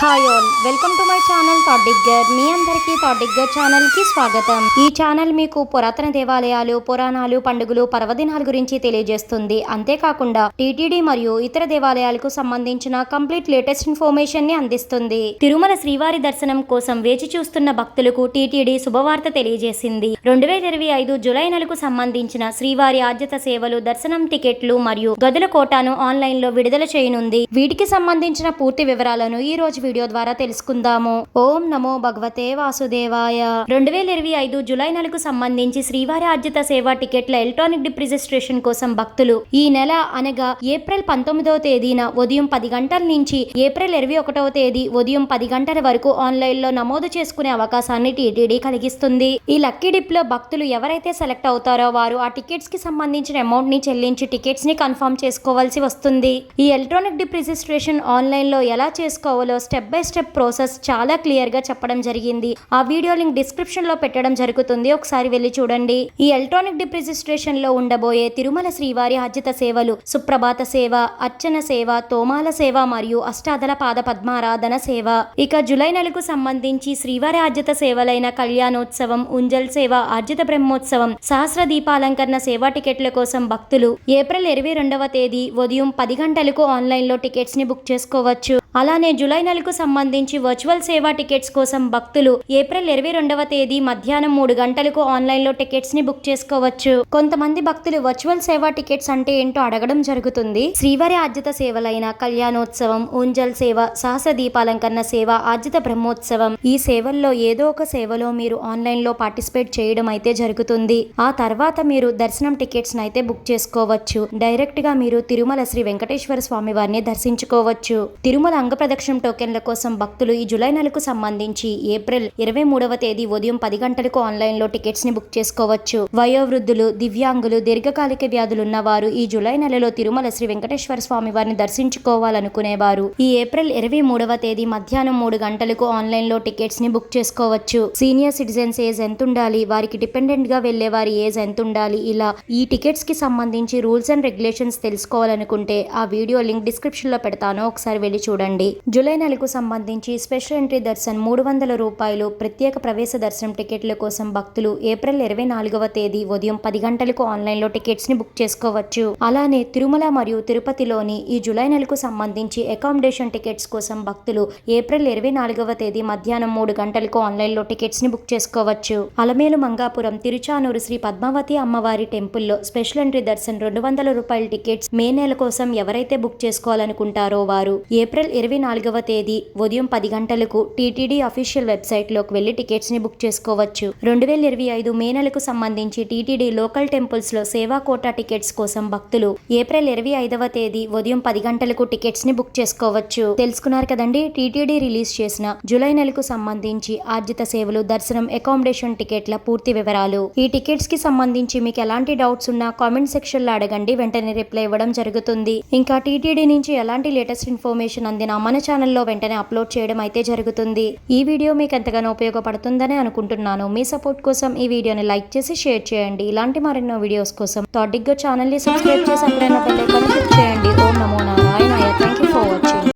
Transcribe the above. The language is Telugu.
Hi all, welcome to my channel Thought Digger. మీ అందరికీ థాట్ డిగ్గర్ ఛానల్కి స్వాగతం. ఈ ఛానల్ మీకు పురాతన దేవాలయాలు, పురాణాలు, పండుగలు, పర్వదినాల గురించి తెలియజేస్తుంది. అంతేకాకుండా టీటీడీ మరియు ఇతర దేవాలయాలకు సంబంధించిన కంప్లీట్ లేటెస్ట్ ఇన్ఫర్మేషన్ ని అందిస్తుంది. తిరుమల శ్రీవారి దర్శనం కోసం వేచి చూస్తున్న భక్తులకు టీటీడీ శుభవార్త తెలియజేసింది. 2025 జూలై నెలకు సంబంధించిన శ్రీవారి ఆద్యత సేవలు, దర్శనం టికెట్లు మరియు గదుల కోటాను ఆన్లైన్ లో విడుదల చేయనుంది. వీటికి సంబంధించిన పూర్తి వివరాలను ఈ రోజు వీడియో ద్వారా తెలుసుకుందాము. ఓం నమో భగవతే వాసుదేవాయ. 2025 జూలై నెలకు సంబంధించి శ్రీవారి ఆద్యత సేవ టికెట్ల ఎలక్ట్రానిక్ డిప్ రిజిస్ట్రేషన్ కోసం భక్తులు ఈ నెల అనగా ఏప్రిల్ 19వ తేదీన ఉదయం 10 గంటల నుంచి ఏప్రిల్ 21వ తేదీ ఉదయం 10 గంటల వరకు ఆన్లైన్ లో నమోదు చేసుకునే అవకాశాన్ని టీటీడీ కలిగిస్తుంది. ఈ లక్కీ డిప్ లో భక్తులు ఎవరైతే సెలెక్ట్ అవుతారో వారు ఆ టికెట్స్ కి సంబంధించిన అమౌంట్ ని చెల్లించి టికెట్స్ ని కన్ఫర్మ్ చేసుకోవాల్సి వస్తుంది. ఈ ఎలక్ట్రానిక్ డిప్ రిజిస్ట్రేషన్ ఆన్లైన్ లో ఎలా చేసుకోవాలో స్టెప్ బై స్టెప్ ప్రాసెస్ చాలా క్లియర్ గా చెప్పడం జరిగింది. ఆ వీడియో లింక్ డిస్క్రిప్షన్ లో పెట్టడం జరుగుతుంది, ఒకసారి వెళ్ళి చూడండి. ఈ ఎలక్ట్రానిక్ డిప్ రిజిస్ట్రేషన్ లో ఉండబోయే తిరుమల శ్రీవారి ఆర్జిత సేవలు సుప్రభాత సేవ, అర్చన సేవ, తోమాల సేవ మరియు అష్టాదల పాద పద్మారాధన సేవ. ఇక జూలై నెలకు సంబంధించి శ్రీవారి ఆర్జిత సేవలైన కళ్యాణోత్సవం, ఉంజల్ సేవ, ఆర్జిత బ్రహ్మోత్సవం, సహస్ర దీపాలంకరణ సేవా టికెట్ల కోసం భక్తులు ఏప్రిల్ 22వ తేదీ ఉదయం 10 గంటలకు ఆన్లైన్ లో టికెట్స్ ని బుక్ చేసుకోవచ్చు. అలానే జూలై నెలకు సంబంధించి వర్చువల్ సేవా టికెట్స్ కోసం భక్తులు ఏప్రిల్ 22వ తేదీ మధ్యాహ్నం 3 గంటలకు ఆన్లైన్ లో టికెట్స్ ని బుక్ చేసుకోవచ్చు. కొంతమంది భక్తులు వర్చువల్ సేవా టికెట్స్ అంటే ఏంటో అడగడం జరుగుతుంది. శ్రీవారి ఆర్జిత సేవలైన కళ్యాణోత్సవం, ఉంజల్ సేవ, సహస్ర దీపాలంకరణ సేవ, ఆర్జిత బ్రహ్మోత్సవం, ఈ సేవల్లో ఏదో ఒక సేవలో మీరు ఆన్లైన్ లో పార్టిసిపేట్ చేయడం అయితే జరుగుతుంది. ఆ తర్వాత మీరు దర్శనం టికెట్స్ అయితే బుక్ చేసుకోవచ్చు. డైరెక్ట్ గా మీరు తిరుమల శ్రీ వెంకటేశ్వర స్వామి వారిని దర్శించుకోవచ్చు. తిరుమల అంగ ప్రదక్షిణ టోకెన్ల కోసం భక్తులు ఈ జూలై నెలకు సంబంధించి ఏప్రిల్ 23వ తేదీ ఉదయం 10 గంటలకు ఆన్లైన్ లో టికెట్స్ ని బుక్ చేసుకోవచ్చు. వయోవృద్ధులు, దివ్యాంగులు, దీర్ఘకాలిక వ్యాధులున్న వారు ఈ జూలై నెలలో తిరుమల శ్రీ వెంకటేశ్వర స్వామి వారిని దర్శించుకోవాలనుకునేవారు ఈ ఏప్రిల్ 23వ తేదీ మధ్యాహ్నం 3 గంటలకు ఆన్లైన్ లో టికెట్స్ ని బుక్ చేసుకోవచ్చు. సీనియర్ సిటిజన్స్ ఏజ్ ఎంత ఉండాలి, వారికి డిపెండెంట్ గా వెళ్లే వారి ఏజ్ ఎంత ఉండాలి, ఇలా ఈ టికెట్స్ కి సంబంధించి రూల్స్ అండ్ రెగ్యులేషన్స్ తెలుసుకోవాలనుకుంటే ఆ వీడియో లింక్ డిస్క్రిప్షన్ లో పెడతాను, ఒకసారి వెళ్ళి చూడండి. జూలై నెలకు సంబంధించి స్పెషల్ ఎంట్రీ దర్శన్ 300 రూపాయలు, ప్రత్యేక ప్రవేశ దర్శనం టికెట్ల కోసం భక్తులు ఏప్రిల్ 24వ తేదీ ఉదయం 10 గంటలకు ఆన్లైన్ లో టికెట్స్ ని బుక్ చేసుకోవచ్చు. అలానే తిరుమల మరియు తిరుపతిలోని ఈ జూలై నెలకు సంబంధించి అకామిడేషన్ టికెట్స్ కోసం భక్తులు ఏప్రిల్ 24వ తేదీ మధ్యాహ్నం 3 గంటలకు ఆన్లైన్ లో టికెట్స్ ని బుక్ చేసుకోవచ్చు. అలమేలు మంగాపురం తిరుచానూరు శ్రీ పద్మావతి అమ్మవారి టెంపుల్లో స్పెషల్ ఎంట్రీ దర్శన్ 200 రూపాయల టికెట్స్ మే నెల కోసం ఎవరైతే బుక్ చేసుకోవాలనుకుంటారో వారు ఏప్రిల్ 24వ తేదీ ఉదయం 10 గంటలకు టీటీడీ అఫీషియల్ వెబ్సైట్ లోకి వెళ్లి టికెట్స్ ని బుక్ చేసుకోవచ్చు. 2025 మే నెలకు సంబంధించి టీటీడీ లోకల్ టెంపుల్స్ లో సేవా కోటా టికెట్స్ కోసం భక్తులు ఏప్రిల్ 25వ తేదీ ఉదయం 10 గంటలకు టికెట్స్ ని బుక్ చేసుకోవచ్చు. తెలుసుకున్నారు కదండి, టీటీడీ రిలీజ్ చేసిన జూలై నెలకు సంబంధించి ఆర్జిత సేవలు, దర్శనం, అకామిడేషన్ టికెట్ల పూర్తి వివరాలు. ఈ టికెట్స్ కి సంబంధించి మీకు ఎలాంటి డౌట్స్ ఉన్నా కామెంట్ సెక్షన్ లో అడగండి, వెంటనే రిప్లై ఇవ్వడం జరుగుతుంది. ఇంకా టీటీడీ నుంచి ఎలాంటి లేటెస్ట్ ఇన్ఫర్మేషన్ అందినా మన ఛానల్లో వెంటనే అప్లోడ్ చేయడం అయితే జరుగుతుంది. ఈ వీడియో మీకు ఎంతగానో ఉపయోగపడుతుందని అనుకుంటున్నాను. మీ సపోర్ట్ కోసం ఈ వీడియోని లైక్ చేసి షేర్ చేయండి. ఇలాంటి మరెన్నో వీడియోస్ కోసం థాట్ డిగ్గర్ ఛానల్ ని సబ్స్క్రైబ్ చేసి అక్కడ బెల్ ఐకాన్ క్లిక్ చేయండి.